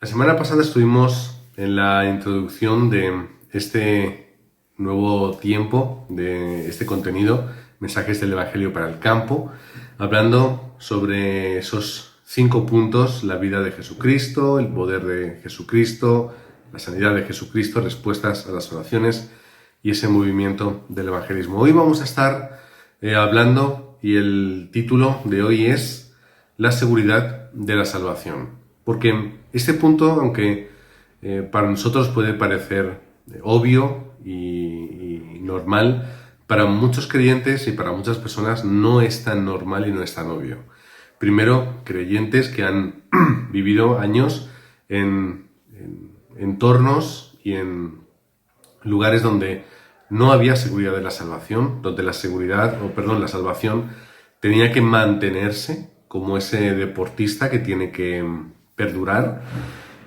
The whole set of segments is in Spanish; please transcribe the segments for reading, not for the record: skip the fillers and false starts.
La semana pasada estuvimos en la introducción de este nuevo tiempo, de este contenido, mensajes del Evangelio para el campo, hablando sobre esos 5 puntos: la vida de Jesucristo, el poder de Jesucristo, la sanidad de Jesucristo, respuestas a las oraciones y ese movimiento del evangelismo. Hoy vamos a estar hablando, y el título de hoy es La seguridad de la salvación. Porque este punto, aunque para nosotros puede parecer obvio y normal, para muchos creyentes y para muchas personas no es tan normal y no es tan obvio. Primero, creyentes que han vivido años en entornos y en lugares donde no había seguridad de la salvación, donde la salvación tenía que mantenerse como ese deportista que tiene que perdurar.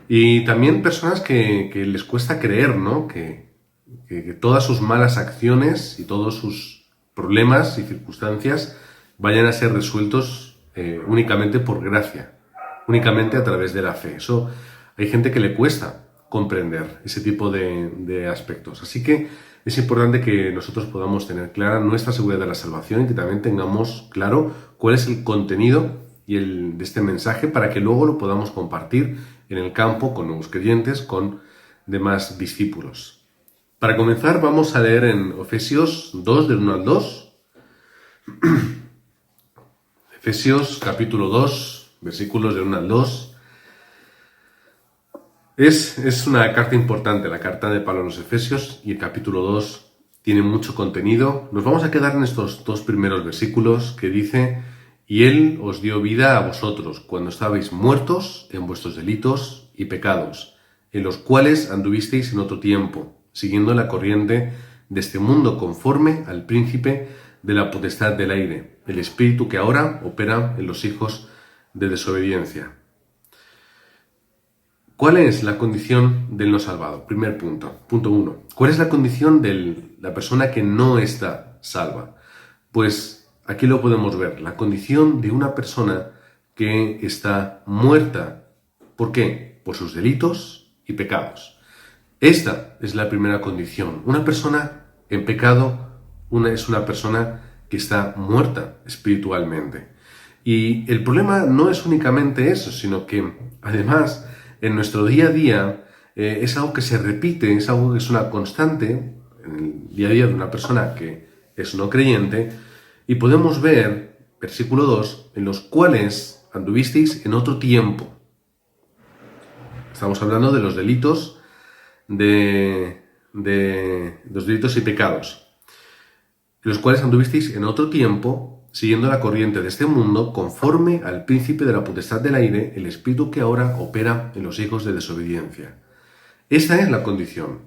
Y también personas que les cuesta creer, ¿no? Que todas sus malas acciones y todos sus problemas y circunstancias vayan a ser resueltos únicamente por gracia, únicamente a través de la fe. Eso hay gente que le cuesta comprender ese tipo de aspectos. Así que es importante que nosotros podamos tener clara nuestra seguridad de la salvación y que también tengamos claro cuál es el contenido de este mensaje, para que luego lo podamos compartir en el campo con nuevos creyentes, con demás discípulos. Para comenzar, vamos a leer en Efesios 2, del 1 al 2. Efesios capítulo 2, versículos del 1 al 2. Es una carta importante, la carta de Pablo a los Efesios, y el capítulo 2 tiene mucho contenido. Nos vamos a quedar en estos 2 primeros versículos que dice: y Él os dio vida a vosotros cuando estabais muertos en vuestros delitos y pecados, en los cuales anduvisteis en otro tiempo, siguiendo la corriente de este mundo, conforme al príncipe de la potestad del aire, el espíritu que ahora opera en los hijos de desobediencia. ¿Cuál es la condición del no salvado? Primer punto. Punto 1. ¿Cuál es la condición de la persona que no está salva? Pues aquí lo podemos ver, la condición de una persona que está muerta. ¿Por qué? Por sus delitos y pecados. Esta es la primera condición. Una persona en pecado es una persona que está muerta espiritualmente. Y el problema no es únicamente eso, sino que además en nuestro día a día es algo que se repite, es algo que es una constante en el día a día de una persona que es no creyente. Y podemos ver, versículo 2, en los cuales anduvisteis en otro tiempo. Estamos hablando de los delitos, de los delitos y pecados. En los cuales anduvisteis en otro tiempo, siguiendo la corriente de este mundo, conforme al príncipe de la potestad del aire, el espíritu que ahora opera en los hijos de desobediencia. Esta es la condición.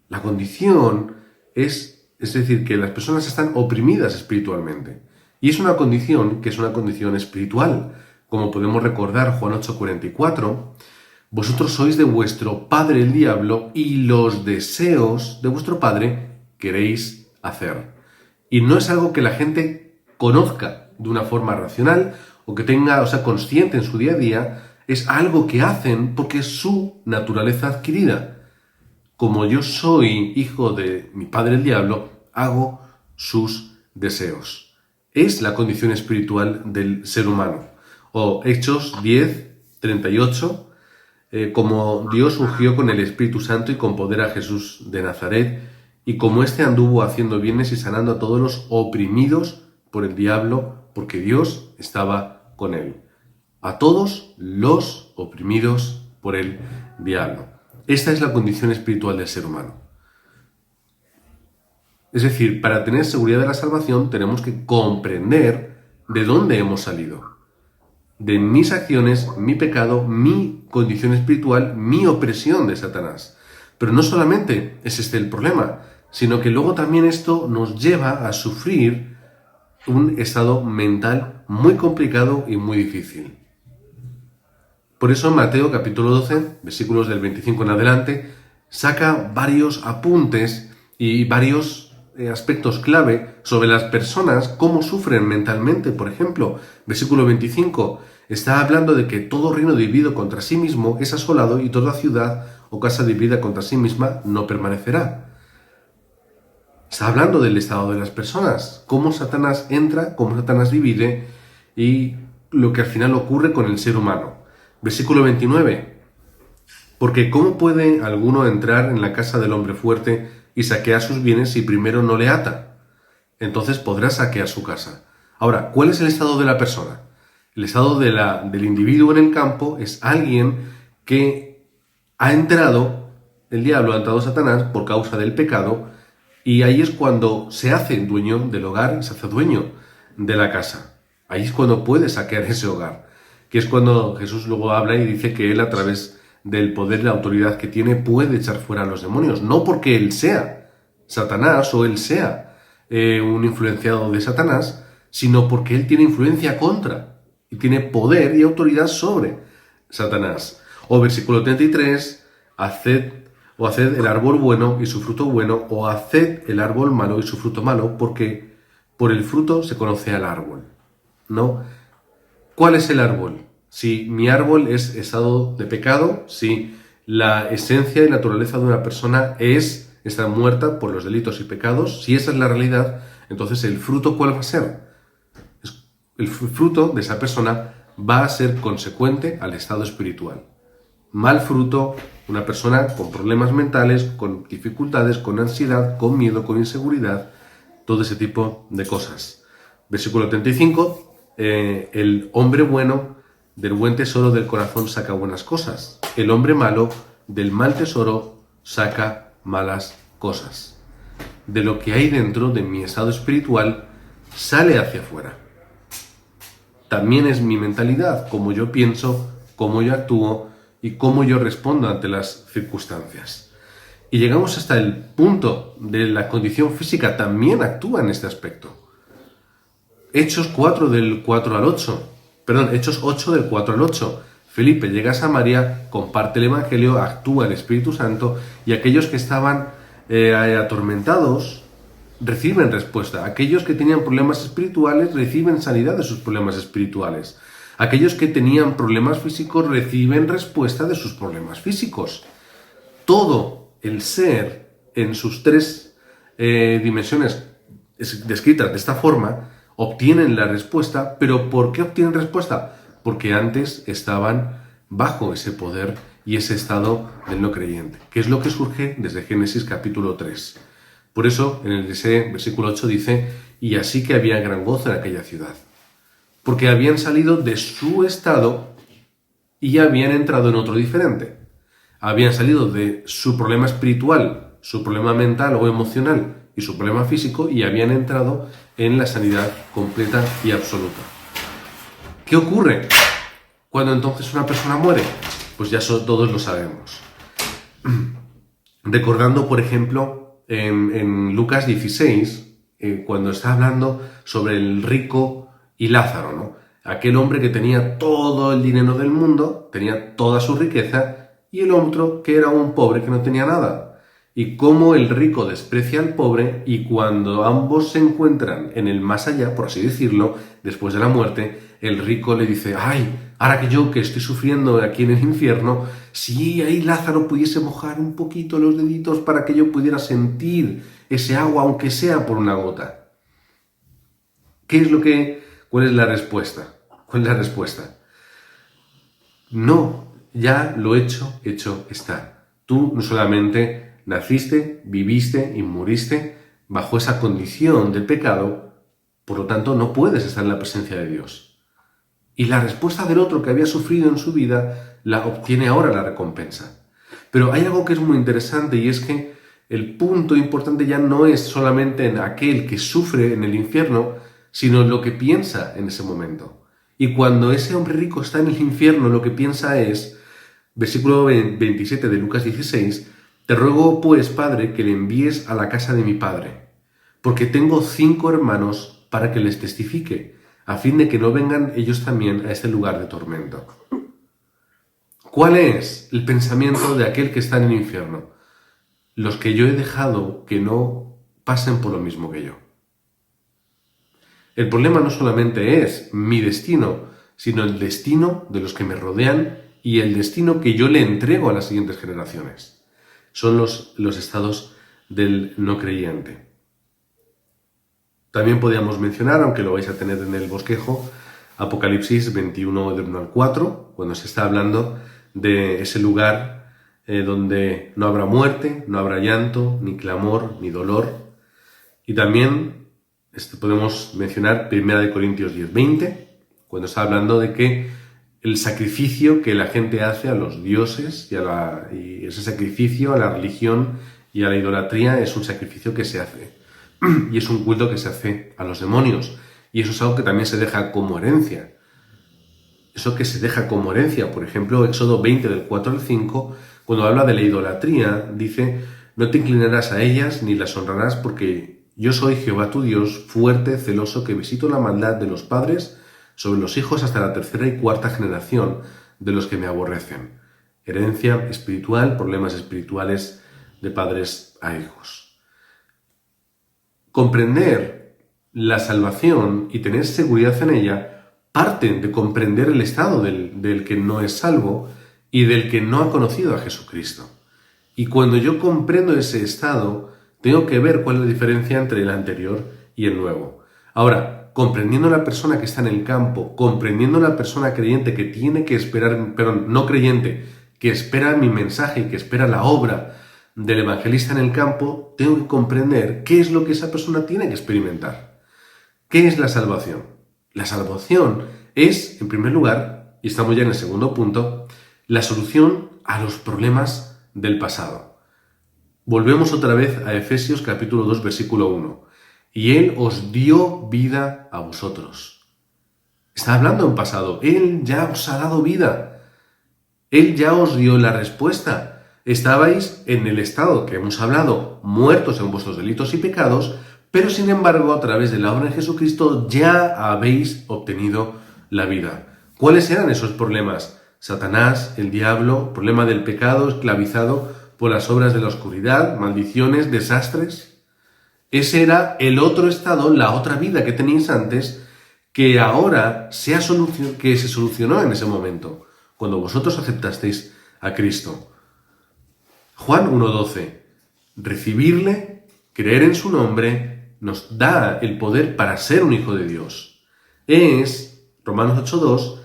La condición es decir, que las personas están oprimidas espiritualmente. Y es una condición que es una condición espiritual. Como podemos recordar Juan 8:44, vosotros sois de vuestro padre el diablo y los deseos de vuestro padre queréis hacer. Y no es algo que la gente conozca de una forma racional o que sea consciente en su día a día, es algo que hacen porque es su naturaleza adquirida. Como yo soy hijo de mi padre el diablo, hago sus deseos. Es la condición espiritual del ser humano. O Hechos 10:38, como Dios ungió con el Espíritu Santo y con poder a Jesús de Nazaret, y como éste anduvo haciendo bienes y sanando a todos los oprimidos por el diablo, porque Dios estaba con él. A todos los oprimidos por el diablo. Esta es la condición espiritual del ser humano. Es decir, para tener seguridad de la salvación tenemos que comprender de dónde hemos salido. De mis acciones, mi pecado, mi condición espiritual, mi opresión de Satanás. Pero no solamente es este el problema, sino que luego también esto nos lleva a sufrir un estado mental muy complicado y muy difícil. Por eso en Mateo capítulo 12, versículos del 25 en adelante, saca varios apuntes y varios aspectos clave sobre las personas, cómo sufren mentalmente. Por ejemplo, versículo 25, Está hablando de que todo reino dividido contra sí mismo es asolado y toda ciudad o casa dividida contra sí misma no permanecerá. Está hablando del estado de las personas, cómo Satanás entra, cómo Satanás divide y lo que al final ocurre con el ser humano. Versículo 29. Porque ¿cómo puede alguno entrar en la casa del hombre fuerte y saquear sus bienes si primero no le ata? Entonces podrá saquear su casa. Ahora, ¿cuál es el estado de la persona? El estado del individuo en el campo es alguien que ha entrado, el diablo ha entrado Satanás por causa del pecado, y ahí es cuando se hace dueño del hogar, se hace dueño de la casa. Ahí es cuando puede saquear ese hogar, que es cuando Jesús luego habla y dice que él a través del poder y la autoridad que tiene puede echar fuera a los demonios, no porque él sea Satanás o él sea un influenciado de Satanás, sino porque él tiene influencia contra y tiene poder y autoridad sobre Satanás. O versículo 33, haced el árbol bueno y su fruto bueno, o haced el árbol malo y su fruto malo, porque por el fruto se conoce al árbol, ¿no? ¿Cuál es el árbol? Si mi árbol es estado de pecado, si la esencia y naturaleza de una persona está muerta por los delitos y pecados, si esa es la realidad, entonces el fruto, ¿cuál va a ser? El fruto de esa persona va a ser consecuente al estado espiritual. Mal fruto, una persona con problemas mentales, con dificultades, con ansiedad, con miedo, con inseguridad, todo ese tipo de cosas. Versículo 35, el hombre bueno del buen tesoro del corazón saca buenas cosas. El hombre malo del mal tesoro saca malas cosas. De lo que hay dentro de mi estado espiritual sale hacia afuera. También es mi mentalidad, cómo yo pienso, cómo yo actúo y cómo yo respondo ante las circunstancias. Y llegamos hasta el punto de la condición física, también actúa en este aspecto. Hechos 4 del 4 al 8. Hechos 8 del 4 al 8. Felipe llega a Samaria, comparte el Evangelio, actúa el Espíritu Santo y aquellos que estaban atormentados reciben respuesta. Aquellos que tenían problemas espirituales reciben sanidad de sus problemas espirituales. Aquellos que tenían problemas físicos reciben respuesta de sus problemas físicos. Todo el ser en sus tres dimensiones descritas de esta forma obtienen la respuesta, pero ¿por qué obtienen respuesta? Porque antes estaban bajo ese poder y ese estado del no creyente, que es lo que surge desde Génesis capítulo 3. Por eso, en ese versículo 8 dice, y así que había gran gozo en aquella ciudad, porque habían salido de su estado y habían entrado en otro diferente. Habían salido de su problema espiritual, su problema mental o emocional y su problema físico y habían entrado en la sanidad completa y absoluta. ¿Qué ocurre cuando entonces una persona muere? Pues ya todos lo sabemos. Recordando, por ejemplo, en Lucas 16, cuando está hablando sobre el rico y Lázaro, ¿no? Aquel hombre que tenía todo el dinero del mundo, tenía toda su riqueza, y el otro que era un pobre que no tenía nada. Y cómo el rico desprecia al pobre, y cuando ambos se encuentran en el más allá, por así decirlo, después de la muerte, el rico le dice, ¡ay! Ahora que yo que estoy sufriendo aquí en el infierno, si ahí Lázaro pudiese mojar un poquito los deditos para que yo pudiera sentir ese agua, aunque sea por una gota. ¿Cuál es la respuesta? ¿Cuál es la respuesta? No, ya lo hecho está. Tú no solamente naciste, viviste y moriste bajo esa condición de pecado, por lo tanto no puedes estar en la presencia de Dios. Y la respuesta del otro que había sufrido en su vida la obtiene ahora la recompensa. Pero hay algo que es muy interesante y es que el punto importante ya no es solamente en aquel que sufre en el infierno, sino en lo que piensa en ese momento. Y cuando ese hombre rico está en el infierno, lo que piensa es, versículo 27 de Lucas 16, te ruego pues, Padre, que le envíes a la casa de mi Padre, porque tengo 5 hermanos para que les testifique, a fin de que no vengan ellos también a este lugar de tormento. ¿Cuál es el pensamiento de aquel que está en el infierno? Los que yo he dejado que no pasen por lo mismo que yo. El problema no solamente es mi destino, sino el destino de los que me rodean y el destino que yo le entrego a las siguientes generaciones. Son los estados del no creyente. También podríamos mencionar, aunque lo vais a tener en el bosquejo, Apocalipsis 21, del 1 al 4, cuando se está hablando de ese lugar donde no habrá muerte, no habrá llanto, ni clamor, ni dolor. Y también podemos mencionar 1 Corintios 10, 20, cuando está hablando de que el sacrificio que la gente hace a los dioses y ese sacrificio a la religión y a la idolatría es un sacrificio que se hace y es un culto que se hace a los demonios, y eso es algo que también se deja como herencia. Eso que se deja como herencia, por ejemplo, Éxodo 20 del 4 al 5, cuando habla de la idolatría, dice: no te inclinarás a ellas ni las honrarás, porque yo soy Jehová tu Dios, fuerte, celoso, que visito la maldad de los padres sobre los hijos hasta la 3ª y 4ª generación de los que me aborrecen. Herencia espiritual, problemas espirituales de padres a hijos. Comprender la salvación y tener seguridad en ella parten de comprender el estado del que no es salvo y del que no ha conocido a Jesucristo. Y cuando yo comprendo ese estado, tengo que ver cuál es la diferencia entre el anterior y el nuevo. Ahora, comprendiendo la persona que está en el campo, comprendiendo la persona creyente que tiene que esperar, pero no creyente, que espera mi mensaje y que espera la obra del evangelista en el campo, tengo que comprender qué es lo que esa persona tiene que experimentar. ¿Qué es la salvación? La salvación es, en primer lugar, y estamos ya en el segundo punto, la solución a los problemas del pasado. Volvemos otra vez a Efesios capítulo 2, versículo 1. Y Él os dio vida a vosotros. Está hablando en pasado. Él ya os ha dado vida. Él ya os dio la respuesta. Estabais en el estado que hemos hablado, muertos en vuestros delitos y pecados, pero sin embargo, a través de la obra de Jesucristo, ya habéis obtenido la vida. ¿Cuáles eran esos problemas? Satanás, el diablo, problema del pecado, esclavizado por las obras de la oscuridad, maldiciones, desastres. Ese era el otro estado, la otra vida que teníais antes, que ahora se solucionó en ese momento, cuando vosotros aceptasteis a Cristo. Juan 1:12. Recibirle, creer en su nombre, nos da el poder para ser un hijo de Dios. Es, Romanos 8:2,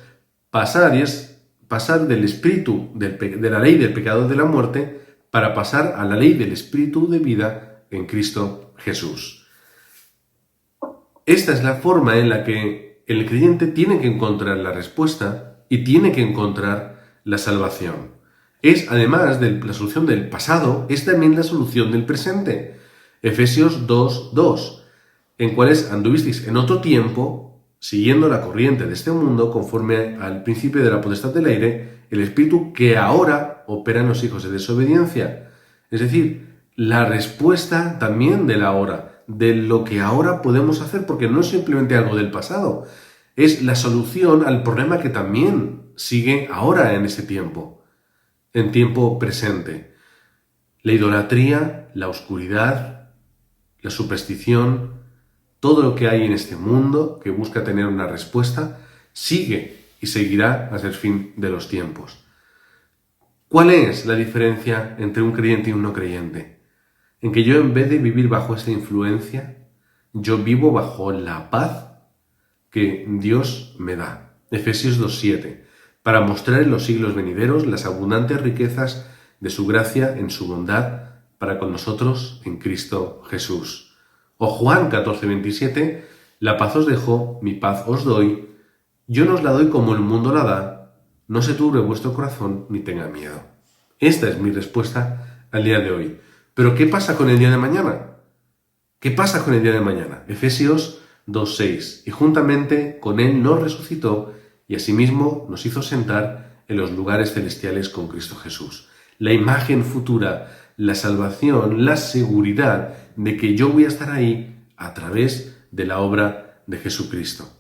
pasar del espíritu de la ley del pecado de la muerte para pasar a la ley del espíritu de vida en Cristo Jesús. Esta es la forma en la que el creyente tiene que encontrar la respuesta y tiene que encontrar la salvación. Es, además de la solución del pasado, es también la solución del presente. Efesios 2:2, en cuales anduvisteis en otro tiempo, siguiendo la corriente de este mundo, conforme al principio de la potestad del aire, el espíritu que ahora opera en los hijos de desobediencia. Es decir, la respuesta también de la hora, de lo que ahora podemos hacer, porque no es simplemente algo del pasado, es la solución al problema que también sigue ahora en este tiempo. En tiempo presente. La idolatría, la oscuridad, la superstición, todo lo que hay en este mundo que busca tener una respuesta, sigue y seguirá hasta el fin de los tiempos. ¿Cuál es la diferencia entre un creyente y un no creyente? En que yo, en vez de vivir bajo esa influencia, yo vivo bajo la paz que Dios me da. Efesios 2:7. Para mostrar en los siglos venideros las abundantes riquezas de su gracia en su bondad para con nosotros en Cristo Jesús. O Juan 14:27, la paz os dejo, mi paz os doy, yo no os la doy como el mundo la da, no se turbe vuestro corazón ni tenga miedo. Esta es mi respuesta al día de hoy. Pero ¿qué pasa con el día de mañana? ¿Qué pasa con el día de mañana? Efesios 2:6, y juntamente con él nos resucitó y asimismo nos hizo sentar en los lugares celestiales con Cristo Jesús. La imagen futura, la salvación, la seguridad de que yo voy a estar ahí a través de la obra de Jesucristo.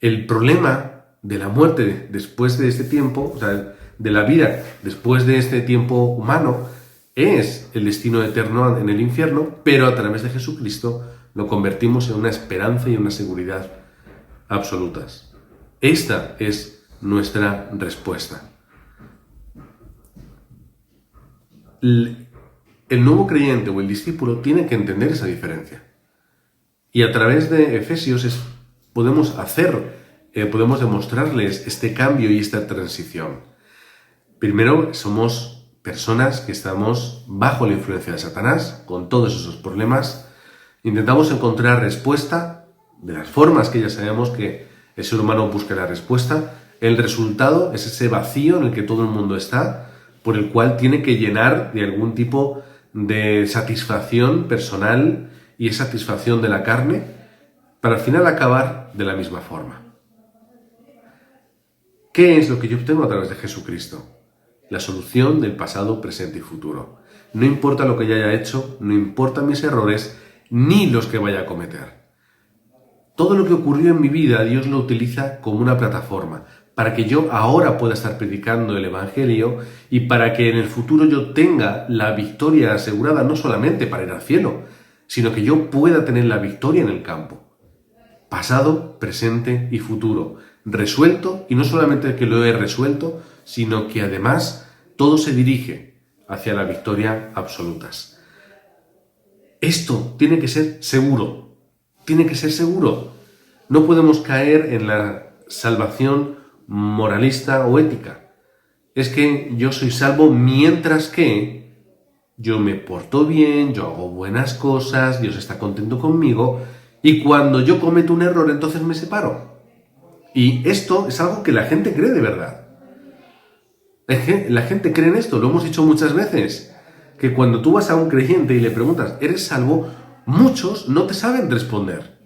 El problema de la muerte después de este tiempo, o sea, de la vida después de este tiempo humano, es el destino eterno en el infierno, pero a través de Jesucristo lo convertimos en una esperanza y una seguridad absolutas. Esta es nuestra respuesta. El nuevo creyente o el discípulo tiene que entender esa diferencia. Y a través de Efesios podemos demostrarles este cambio y esta transición. Primero, somos personas que estamos bajo la influencia de Satanás, con todos esos problemas. Intentamos encontrar respuesta de las formas que ya sabemos que el ser humano busca la respuesta. El resultado es ese vacío en el que todo el mundo está, por el cual tiene que llenar de algún tipo de satisfacción personal y satisfacción de la carne, para al final acabar de la misma forma. ¿Qué es lo que yo obtengo a través de Jesucristo? La solución del pasado, presente y futuro. No importa lo que yo haya hecho, no importan mis errores, ni los que vaya a cometer. Todo lo que ocurrió en mi vida, Dios lo utiliza como una plataforma para que yo ahora pueda estar predicando el Evangelio y para que en el futuro yo tenga la victoria asegurada, no solamente para ir al cielo, sino que yo pueda tener la victoria en el campo. Pasado, presente y futuro. Resuelto, y no solamente que lo he resuelto, sino que además todo se dirige hacia la victoria absolutas. Esto tiene que ser seguro. Tiene que ser seguro. No podemos caer en la salvación moralista o ética. Es que yo soy salvo mientras que yo me porto bien, yo hago buenas cosas, Dios está contento conmigo, y cuando yo cometo un error, entonces me separo. Y esto es algo que la gente cree de verdad. La gente cree en esto, lo hemos dicho muchas veces, que cuando tú vas a un creyente y le preguntas, ¿eres salvo?, muchos no te saben responder,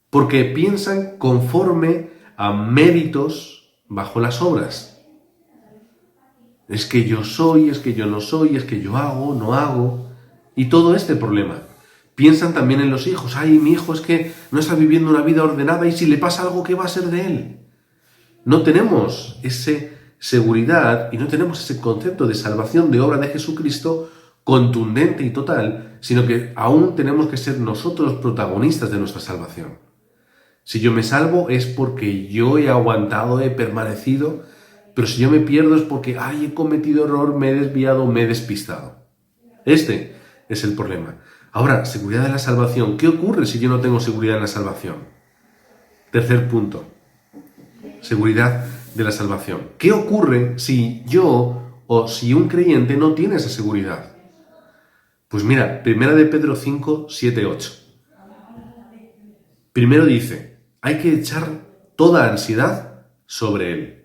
porque piensan conforme a méritos bajo las obras. Es que yo soy, es que yo no soy, es que yo hago, no hago, y todo este problema. Piensan también en los hijos. Ay, mi hijo es que no está viviendo una vida ordenada y si le pasa algo, ¿qué va a ser de él? No tenemos esa seguridad y no tenemos ese concepto de salvación de obra de Jesucristo contundente y total, sino que aún tenemos que ser nosotros protagonistas de nuestra salvación. Si yo me salvo es porque yo he aguantado, he permanecido, pero si yo me pierdo es porque he cometido error, me he desviado, me he despistado. Este es el problema. Ahora, seguridad de la salvación. ¿Qué ocurre si yo no tengo seguridad en la salvación? Tercer punto. Seguridad de la salvación. ¿Qué ocurre si yo o si un creyente no tiene esa seguridad? Pues mira, 1 de Pedro 5, 7, 8. Primero dice, hay que echar toda ansiedad sobre Él,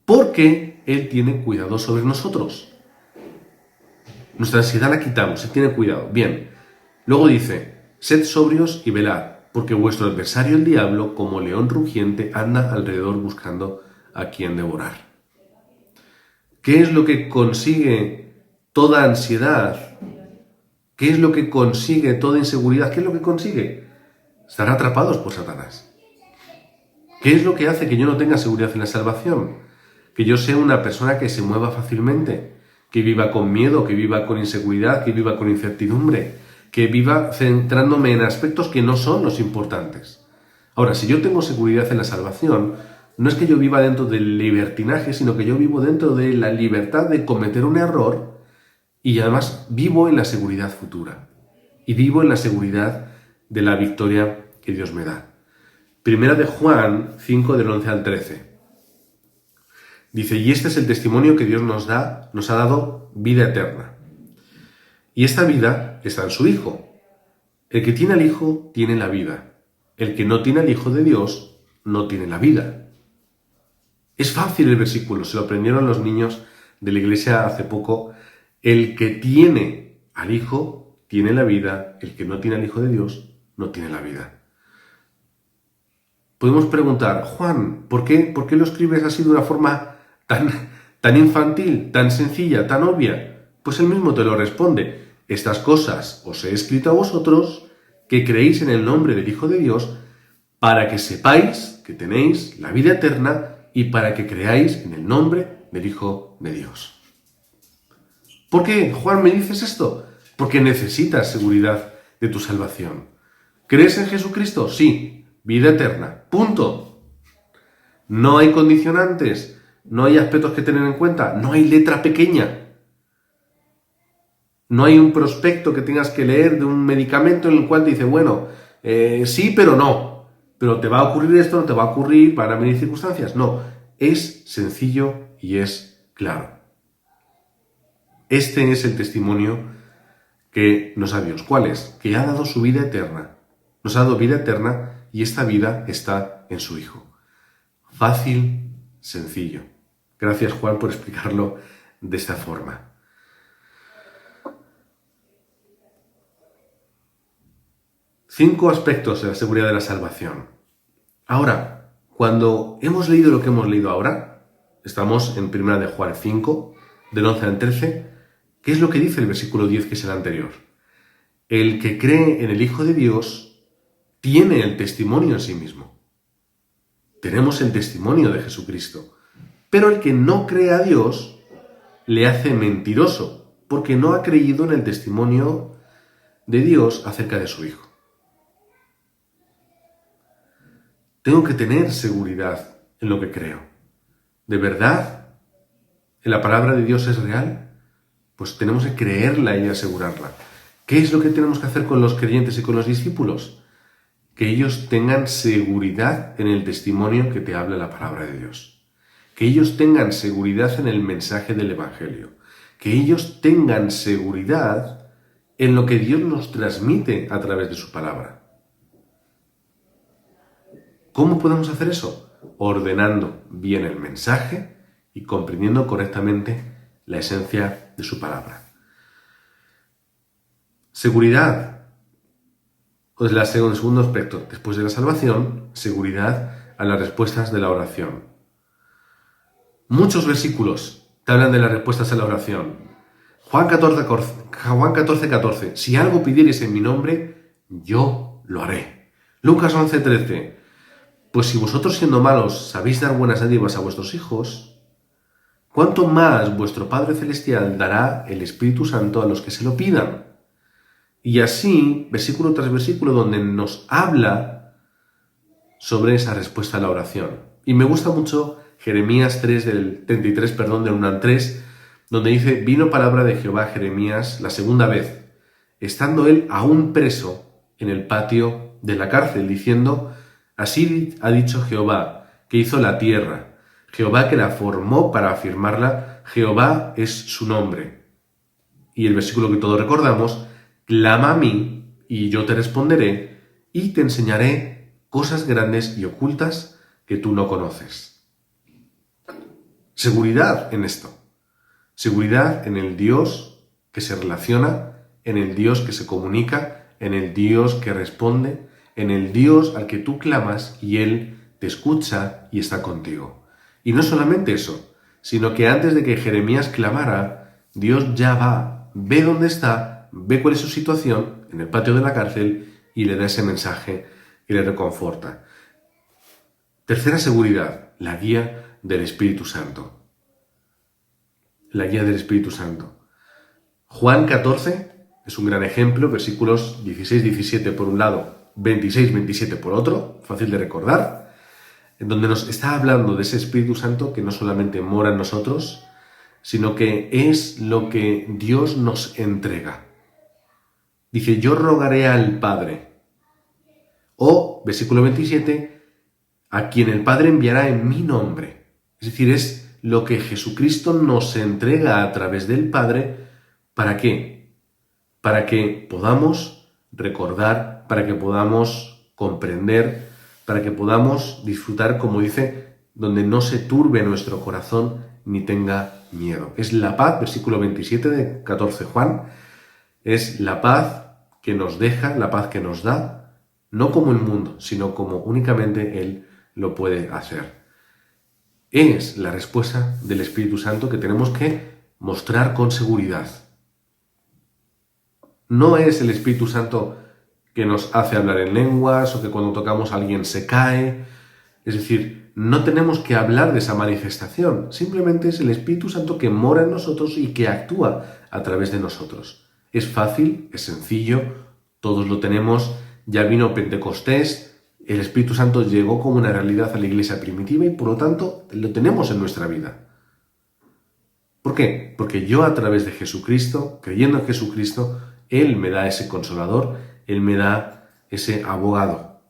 porque Él tiene cuidado sobre nosotros. Nuestra ansiedad la quitamos, Él tiene cuidado. Bien. Luego dice, sed sobrios y velad, porque vuestro adversario el diablo, como león rugiente, anda alrededor buscando a quien devorar. ¿Qué es lo que consigue toda ansiedad? ¿Qué es lo que consigue toda inseguridad? ¿Qué es lo que consigue? Estar atrapados por Satanás. ¿Qué es lo que hace que yo no tenga seguridad en la salvación? Que yo sea una persona que se mueva fácilmente, que viva con miedo, que viva con inseguridad, que viva con incertidumbre, que viva centrándome en aspectos que no son los importantes. Ahora, si yo tengo seguridad en la salvación, no es que yo viva dentro del libertinaje, sino que yo vivo dentro de la libertad de cometer un error y además vivo en la seguridad futura. Y vivo en la seguridad de la victoria que Dios me da. Primera de Juan 5, del 11 al 13. Dice, y este es el testimonio que Dios nos ha dado vida eterna. Y esta vida está en su Hijo. El que tiene al Hijo tiene la vida. El que no tiene al Hijo de Dios no tiene la vida. Es fácil el versículo, se lo aprendieron los niños de la iglesia hace poco. El que tiene al Hijo tiene la vida, el que no tiene al Hijo de Dios no tiene la vida. Podemos preguntar, Juan, ¿por qué lo escribes así de una forma tan infantil, tan sencilla, tan obvia? Pues él mismo te lo responde. Estas cosas os he escrito a vosotros, que creéis en el nombre del Hijo de Dios, para que sepáis que tenéis la vida eterna y para que creáis en el nombre del Hijo de Dios. ¿Por qué, Juan, me dices esto? Porque necesitas seguridad de tu salvación. ¿Crees en Jesucristo? Sí. Vida eterna. Punto. No hay condicionantes, no hay aspectos que tener en cuenta, no hay letra pequeña. No hay un prospecto que tengas que leer de un medicamento en el cual te dice, bueno, sí, pero no. Pero te va a ocurrir esto, no te va a ocurrir, van a venir circunstancias. No, es sencillo y es claro. Este es el testimonio que nos da Dios. ¿Cuál es? Que ha dado su vida eterna. Nos ha dado vida eterna y esta vida está en su Hijo. Fácil, sencillo. Gracias, Juan, por explicarlo de esta forma. Cinco aspectos de la seguridad de la salvación. Ahora, cuando hemos leído lo que hemos leído ahora, estamos en 1 de Juan 5, del 11 al 13, ¿qué es lo que dice el versículo 10, que es el anterior? El que cree en el Hijo de Dios tiene el testimonio en sí mismo. Tenemos el testimonio de Jesucristo. Pero el que no cree a Dios le hace mentiroso, porque no ha creído en el testimonio de Dios acerca de su Hijo. Tengo que tener seguridad en lo que creo. ¿De verdad la palabra de Dios es real? Pues tenemos que creerla y asegurarla. ¿Qué es lo que tenemos que hacer con los creyentes y con los discípulos? Que ellos tengan seguridad en el testimonio que te habla la palabra de Dios. Que ellos tengan seguridad en el mensaje del Evangelio. Que ellos tengan seguridad en lo que Dios nos transmite a través de su palabra. ¿Cómo podemos hacer eso? Ordenando bien el mensaje y comprendiendo correctamente la esencia de su palabra. Seguridad. Pues el segundo aspecto, después de la salvación, seguridad a las respuestas de la oración. Muchos versículos te hablan de las respuestas a la oración. Juan 14:14. Si algo pidiereis en mi nombre, yo lo haré. Lucas 11:13. Pues si vosotros siendo malos sabéis dar buenas dádivas a vuestros hijos, ¿cuánto más vuestro Padre Celestial dará el Espíritu Santo a los que se lo pidan? Y así, versículo tras versículo, donde nos habla sobre esa respuesta a la oración. Y me gusta mucho Jeremías 3, del 33, del 1 al 3, donde dice, vino palabra de Jehová a Jeremías la segunda vez, estando él aún preso en el patio de la cárcel, diciendo, así ha dicho Jehová, que hizo la tierra, Jehová que la formó para afirmarla, Jehová es su nombre. Y el versículo que todos recordamos, clama a mí y yo te responderé y te enseñaré cosas grandes y ocultas que tú no conoces. Seguridad en esto. Seguridad en el Dios que se relaciona, en el Dios que se comunica, en el Dios que responde, en el Dios al que tú clamas y Él te escucha y está contigo. Y no solamente eso, sino que antes de que Jeremías clamara, Dios ya va, ve dónde está, ve cuál es su situación en el patio de la cárcel y le da ese mensaje y le reconforta. Tercera seguridad, la guía del Espíritu Santo. La guía del Espíritu Santo. Juan 14 es un gran ejemplo, versículos 16-17 por un lado, 26-27 por otro, fácil de recordar, en donde nos está hablando de ese Espíritu Santo que no solamente mora en nosotros, sino que es lo que Dios nos entrega. Dice, yo rogaré al Padre. O, versículo 27, a quien el Padre enviará en mi nombre. Es decir, es lo que Jesucristo nos entrega a través del Padre. ¿Para qué? Para que podamos recordar, para que podamos comprender, para que podamos disfrutar, como dice, donde no se turbe nuestro corazón ni tenga miedo. Es la paz, versículo 27 de 14 Juan, es la paz que nos deja, la paz que nos da, no como el mundo, sino como únicamente Él lo puede hacer. Es la respuesta del Espíritu Santo que tenemos que mostrar con seguridad. No es el Espíritu Santo que nos hace hablar en lenguas o que cuando tocamos a alguien se cae. Es decir, no tenemos que hablar de esa manifestación. Simplemente es el Espíritu Santo que mora en nosotros y que actúa a través de nosotros. Es fácil, es sencillo, todos lo tenemos. Ya vino Pentecostés, el Espíritu Santo llegó como una realidad a la iglesia primitiva y por lo tanto lo tenemos en nuestra vida. ¿Por qué? Porque yo a través de Jesucristo, creyendo en Jesucristo, Él me da ese consolador, Él me da ese abogado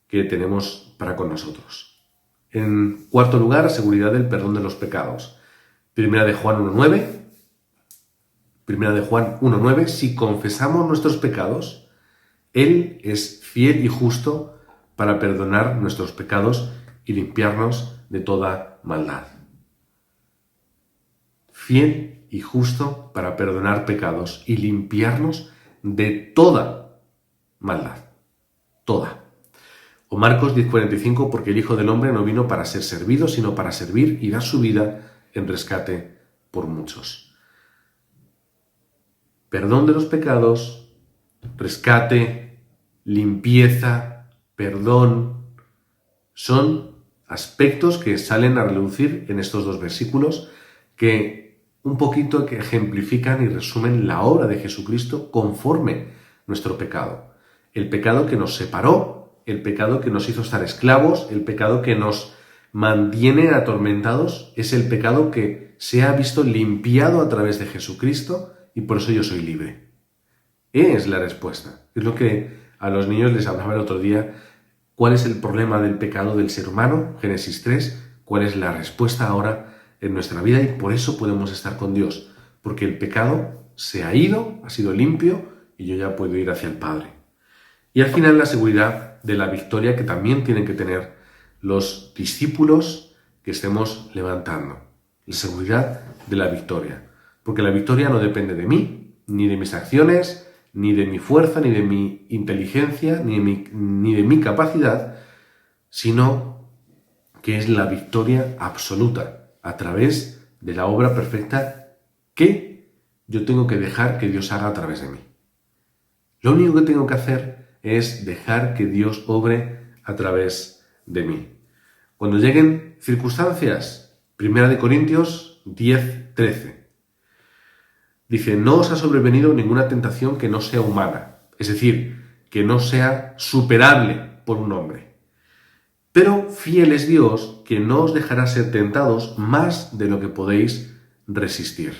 que tenemos para con nosotros. En cuarto lugar, seguridad del perdón de los pecados. Primera de Juan 1.9, si confesamos nuestros pecados, Él es fiel y justo para perdonar nuestros pecados y limpiarnos de toda maldad. Fiel y justo para perdonar pecados y limpiarnos de toda maldad. Toda. O Marcos 10:45, porque el Hijo del Hombre no vino para ser servido, sino para servir y dar su vida en rescate por muchos. Perdón de los pecados, rescate, limpieza, perdón, son aspectos que salen a relucir en estos dos versículos que un poquito que ejemplifican y resumen la obra de Jesucristo conforme nuestro pecado. El pecado que nos separó, el pecado que nos hizo estar esclavos, el pecado que nos mantiene atormentados, es el pecado que se ha visto limpiado a través de Jesucristo y por eso yo soy libre. Es la respuesta. Es lo que a los niños les hablaba el otro día. ¿Cuál es el problema del pecado del ser humano? Génesis 3. ¿Cuál es la respuesta ahora en nuestra vida? Y por eso podemos estar con Dios. Porque el pecado se ha ido, ha sido limpio y yo ya puedo ir hacia el Padre. Y al final la seguridad de la victoria que también tienen que tener los discípulos que estemos levantando. La seguridad de la victoria. Porque la victoria no depende de mí, ni de mis acciones, ni de mi fuerza, ni de mi inteligencia, ni de mi capacidad, sino que es la victoria absoluta a través de la obra perfecta que yo tengo que dejar que Dios haga a través de mí. Lo único que tengo que hacer es dejar que Dios obre a través de mí. Cuando lleguen circunstancias, 1 Corintios 10:13. Dice, no os ha sobrevenido ninguna tentación que no sea humana, es decir, que no sea superable por un hombre. Pero fiel es Dios, que no os dejará ser tentados más de lo que podéis resistir,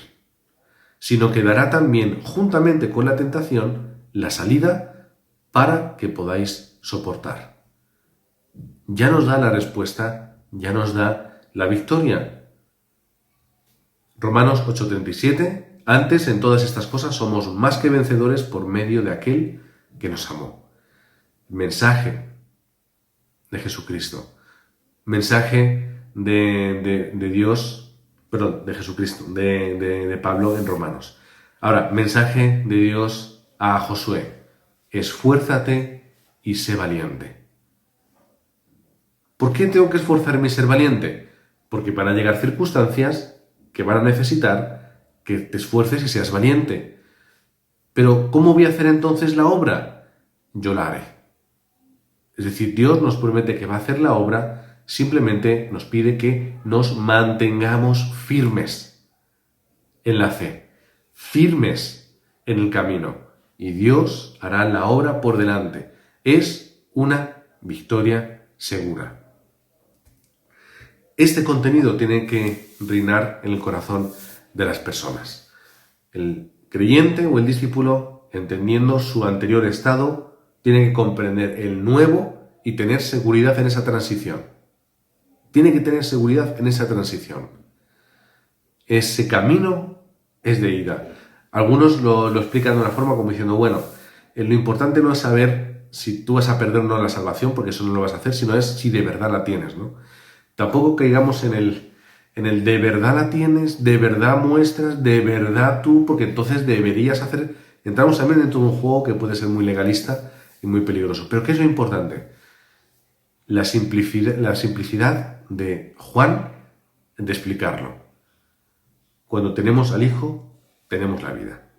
sino que dará también, juntamente con la tentación, la salida para que podáis soportar. Ya nos da la respuesta, ya nos da la victoria. Romanos 8:37. Antes, en todas estas cosas, somos más que vencedores por medio de aquel que nos amó. Mensaje de Jesucristo. Mensaje de Dios, perdón, de Jesucristo, de Pablo en Romanos. Ahora, mensaje de Dios a Josué. Esfuérzate y sé valiente. ¿Por qué tengo que esforzarme y ser valiente? Porque van a llegar circunstancias que van a necesitar que te esfuerces y seas valiente. Pero, ¿cómo voy a hacer entonces la obra? Yo la haré. Es decir, Dios nos promete que va a hacer la obra, simplemente nos pide que nos mantengamos firmes en la fe, firmes en el camino, y Dios hará la obra por delante. Es una victoria segura. Este contenido tiene que reinar en el corazón de las personas. El creyente o el discípulo, entendiendo su anterior estado, tiene que comprender el nuevo y tener seguridad en esa transición. Tiene que tener seguridad en esa transición. Ese camino es de ida. Algunos lo explican de una forma como diciendo, bueno, lo importante no es saber si tú vas a perder o no la salvación, porque eso no lo vas a hacer, sino es si de verdad la tienes, ¿no? Tampoco caigamos en el de verdad la tienes, de verdad muestras, de verdad tú, porque entonces deberías hacer... Entramos también dentro de un juego que puede ser muy legalista y muy peligroso. Pero ¿qué es lo importante? La simplicidad de Juan de explicarlo. Cuando tenemos al Hijo, tenemos la vida.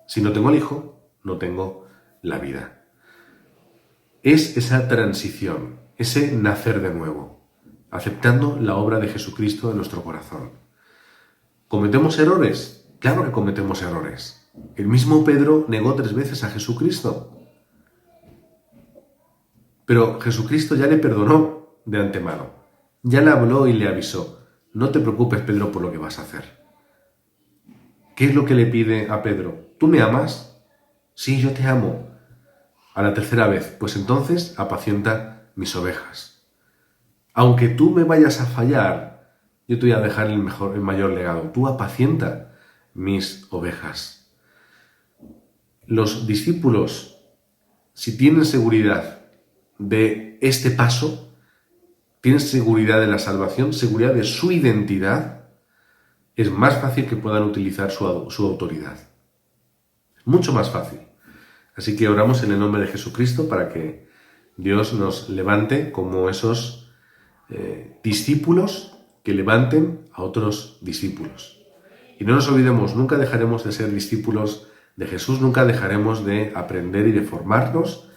Si no tengo al Hijo, no tengo la vida. Es esa transición, ese nacer de nuevo, aceptando la obra de Jesucristo en nuestro corazón. ¿Cometemos errores? Claro que cometemos errores. El mismo Pedro negó 3 veces a Jesucristo. Pero Jesucristo ya le perdonó de antemano. Ya le habló y le avisó. No te preocupes, Pedro, por lo que vas a hacer. ¿Qué es lo que le pide a Pedro? ¿Tú me amas? Sí, yo te amo. A la tercera vez, pues entonces apacienta mis ovejas. Aunque tú me vayas a fallar, yo te voy a dejar el mayor legado. Tú apacienta mis ovejas. Los discípulos, si tienen seguridad de este paso, tienen seguridad de la salvación, seguridad de su identidad, es más fácil que puedan utilizar su autoridad. Mucho más fácil. Así que oramos en el nombre de Jesucristo para que Dios nos levante como esos discípulos que levanten a otros discípulos. Y no nos olvidemos, nunca dejaremos de ser discípulos de Jesús, nunca dejaremos de aprender y de formarnos,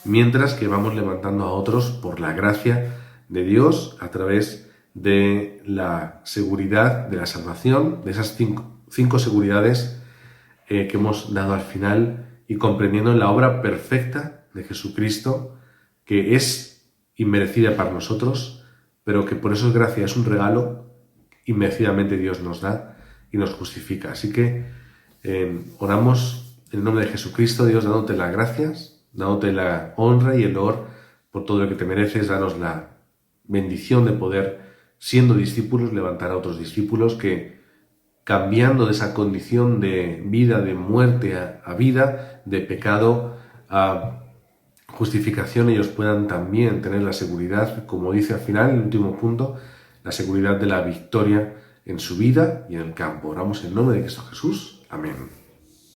mientras que vamos levantando a otros por la gracia de Dios a través de la seguridad de la salvación, de esas cinco seguridades que hemos dado al final, y comprendiendo la obra perfecta de Jesucristo, que es inmerecida para nosotros, pero que por eso es gracia, es un regalo, inmerecidamente Dios nos da y nos justifica. Así que oramos en el nombre de Jesucristo, Dios, dándote las gracias, dándote la honra y el honor por todo lo que te mereces. Danos la bendición de poder, siendo discípulos, levantar a otros discípulos que, cambiando de esa condición de vida, de muerte a vida, de pecado a justificación, ellos puedan también tener la seguridad, como dice al final, el último punto, la seguridad de la victoria en su vida y en el campo. Oramos en nombre de Cristo Jesús. Amén.